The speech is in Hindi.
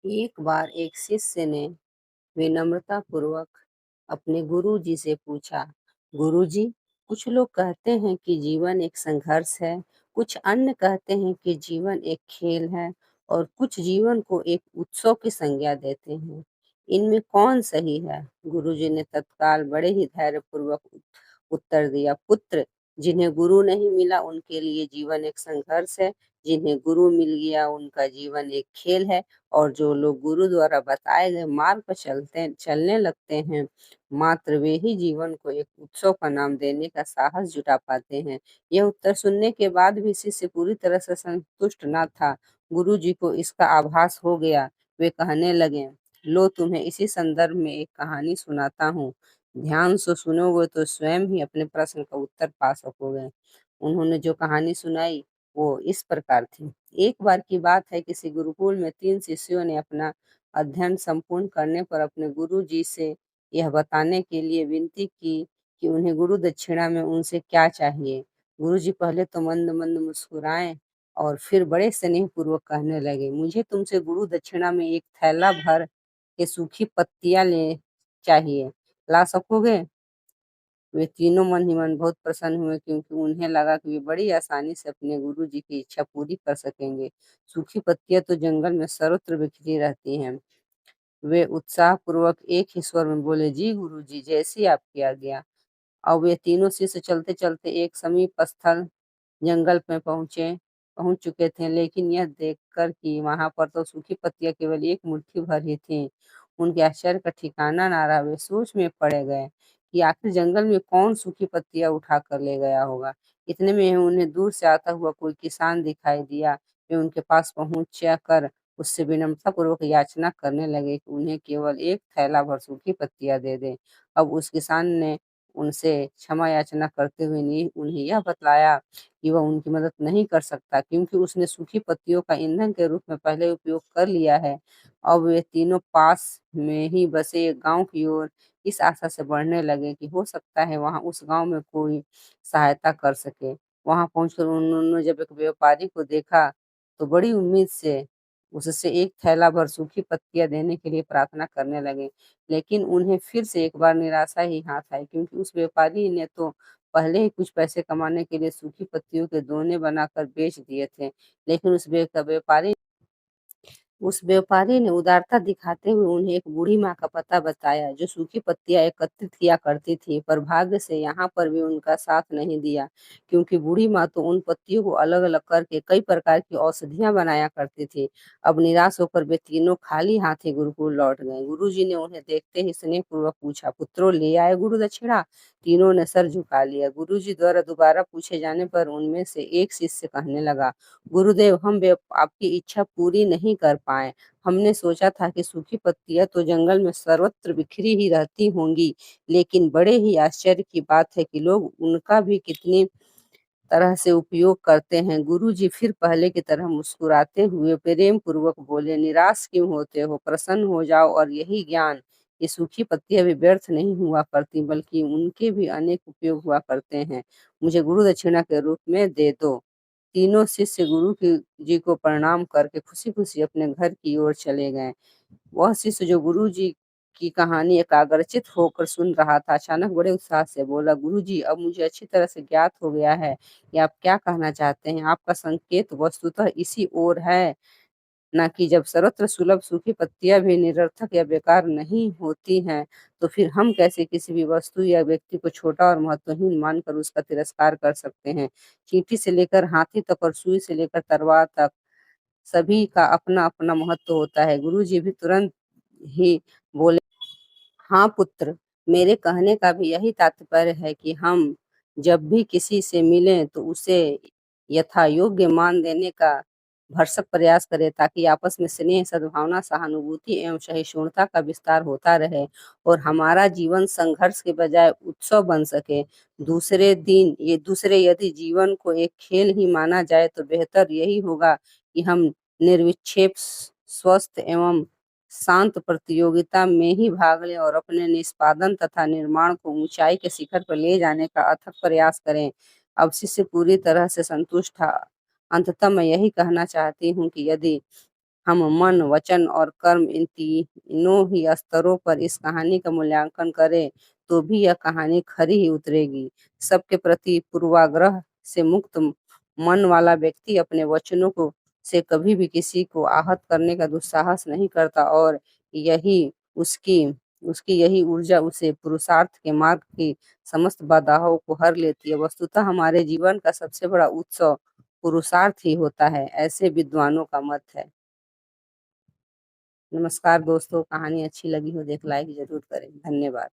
एक बार एक शिष्य ने विनम्रतापूर्वक अपने गुरुजी से पूछा, गुरुजी, कुछ लोग कहते हैं कि जीवन एक संघर्ष है, कुछ अन्य कहते हैं कि जीवन एक खेल है और कुछ जीवन को एक उत्सव की संज्ञा देते हैं। इनमें कौन सही है? गुरुजी ने तत्काल बड़े ही धैर्यपूर्वक उत्तर दिया, पुत्र, जिन्हें गुरु नहीं मिला उनके लिए जीवन एक संघर्ष है, जिन्हें गुरु मिल गया उनका जीवन एक खेल है और जो लोग गुरु द्वारा बताए गए मार्ग पर चलने लगते हैं, मात्र वे ही जीवन को एक उत्सव का नाम देने का साहस जुटा पाते हैं। यह उत्तर सुनने के बाद भी शिष्य पूरी तरह से संतुष्ट न था। गुरु जी को इसका आभास हो गया। वे कहने लगे, लो तुम्हें इसी संदर्भ में एक कहानी सुनाता हूँ। ध्यान से सुनोगे तो स्वयं ही अपने प्रश्न का उत्तर पा सकोगे। उन्होंने जो कहानी सुनाई वो इस प्रकार थी। एक बार की बात है, किसी गुरुकुल में 3 शिष्यों ने अपना अध्ययन संपूर्ण करने पर अपने गुरु जी से यह बताने के लिए विनती की कि उन्हें गुरु दक्षिणा में उनसे क्या चाहिए। गुरु जी पहले तो मंद मंद मुस्कुराए और फिर बड़े स्नेह पूर्वक कहने लगे, मुझे तुमसे गुरु दक्षिणा में एक थैला भर के सूखी पत्तियां ले चाहिए, ला सकोगे? वे तीनों मन ही मन बहुत प्रसन्न हुए, क्योंकि उन्हें लगा कि वे बड़ी आसानी से अपने गुरु जी की इच्छा पूरी कर सकेंगे। सूखी पत्तियां तो जंगल में सर्वत्र बिखरी रहती हैं। वे उत्साहपूर्वक एक ही स्वर में बोले, जी गुरु जी, जैसी आपकी आज्ञा। अब वे तीनों शिष्य चलते चलते एक समीप स्थल जंगल में पहुंच चुके थे, लेकिन यह देखकर कि वहां पर तो सूखी पत्तियां केवल एक मुट्ठी भर ही थीं, उनके आश्चर्य का ठिकाना ना रहा। वे सोच में पड़ गए कि आखिर जंगल में कौन सूखी पत्तियां उठा कर ले गया होगा। इतने में उन्हें दूर से आता हुआ कोई किसान दिखाई दिया। वे उनके पास पहुंच कर उससे विनम्रतापूर्वक याचना करने लगे कि उन्हें केवल एक थैला भर सूखी पत्तियां दे दें। अब उस किसान ने उनसे क्षमा याचना करते हुए उन्हें यह बतलाया कि वह उनकी मदद नहीं कर सकता, क्योंकि उसने सूखी पत्तियों का ईंधन के रूप में पहले उपयोग कर लिया है। अब वे तीनों पास में ही बसे एक गांव की ओर इस आशा से बढ़ने लगे कि हो सकता है वहां उस गांव में कोई सहायता कर सके। वहां पहुंचकर उन्होंने जब एक व्यापारी को देखा तो बड़ी उम्मीद से उससे एक थैला भर सूखी पत्तियां देने के लिए प्रार्थना करने लगे, लेकिन उन्हें फिर से एक बार निराशा ही हाथ आई, क्योंकि उस व्यापारी ने तो पहले ही कुछ पैसे कमाने के लिए सूखी पत्तियों के दोने बनाकर बेच दिए थे। लेकिन उस व्यापारी ने उदारता दिखाते हुए उन्हें एक बूढ़ी माँ का पता बताया, जो सूखी पत्तियां एकत्रित किया करती थी। पर भाग्य से यहाँ पर भी उनका साथ नहीं दिया, क्योंकि बूढ़ी माँ तो उन पत्तियों को अलग अलग करके कई प्रकार की औषधियां बनाया करती थी। अब निराश होकर वे तीनों खाली हाथी गुरुकुल लौट गए। गुरुजी ने उन्हें देखते ही स्नेह पूर्वक पूछा, पुत्रों, ले आए गुरु दक्षिणा? तीनों ने सर झुका लिया। गुरुजी द्वारा दोबारा पूछे जाने पर उनमें से एक शिष्य कहने लगा, गुरुदेव, हम आपकी इच्छा पूरी नहीं कर पाए। हमने सोचा था कि सूखी पत्तियां तो जंगल में सर्वत्र बिखरी ही रहती होंगी, लेकिन बड़े ही आश्चर्य की बात है कि लोग उनका भी कितनी तरह से उपयोग करते हैं। गुरुजी फिर पहले की तरह मुस्कुराते हुए प्रेम पूर्वक बोले, निराश क्यों होते हो? प्रसन्न हो जाओ और यही ज्ञान, ये सूखी पत्तियां भी व्यर्थ नहीं हुआ करती, बल्कि उनके भी अनेक उपयोग हुआ करते हैं। मुझे गुरु दक्षिणा के रूप में दे दो। तीनों शिष्य जी को प्रणाम करके खुशी खुशी अपने घर की ओर चले गए। वह शिष्य जो गुरु जी की कहानी एकाग्रचित होकर सुन रहा था, अचानक बड़े उत्साह से बोला, गुरु जी, अब मुझे अच्छी तरह से ज्ञात हो गया है कि आप क्या कहना चाहते हैं। आपका संकेत वस्तुतः इसी ओर है, न कि जब सर्वत्र सुलभ सूखी पत्तियां भी निरर्थक या बेकार नहीं होती हैं, तो फिर हम कैसे किसी भी वस्तु या व्यक्ति को छोटा और महत्वहीन मानकर उसका तिरस्कार कर सकते हैं। चींटी से लेकर हाथी तक और सुई से लेकर तलवार तक, सभी का अपना अपना महत्व होता है। गुरु जी भी तुरंत ही बोले, हाँ पुत्र, मेरे कहने का भी यही तात्पर्य है कि हम जब भी किसी से मिलें तो उसे यथा योग्य मान देने का भरसक प्रयास करें, ताकि आपस में स्नेह, सद्भावना, सहानुभूति एवं सहिष्णुता का विस्तार होता रहे और हमारा जीवन संघर्ष के बजाय उत्सव बन सके। दूसरे यदि जीवन को एक खेल ही माना जाए तो बेहतर यही होगा कि हम निर्विक्षेप, स्वस्थ एवं शांत प्रतियोगिता में ही भाग लें और अपने निष्पादन तथा निर्माण को ऊंचाई के शिखर पर ले जाने का अथक प्रयास करें। अब शिष्य पूरी तरह से संतुष्ट था। अंततः मैं यही कहना चाहती हूँ कि यदि हम मन, वचन और कर्म इन तीनों ही स्तरों पर इस कहानी का मूल्यांकन करें तो भी यह कहानी खरी ही उतरेगी। सबके प्रति पूर्वाग्रह से मुक्त मन वाला व्यक्ति अपने वचनों को से कभी भी किसी को आहत करने का दुस्साहस नहीं करता और यही उसकी उसकी यही ऊर्जा उसे पुरुषार्थ के मार्ग की समस्त बाधाओं को हर लेती है। वस्तुतः हमारे जीवन का सबसे बड़ा उत्सव पुरुषार्थ ही होता है, ऐसे विद्वानों का मत है। नमस्कार दोस्तों, कहानी अच्छी लगी हो देख लाइक जरूर करें। धन्यवाद।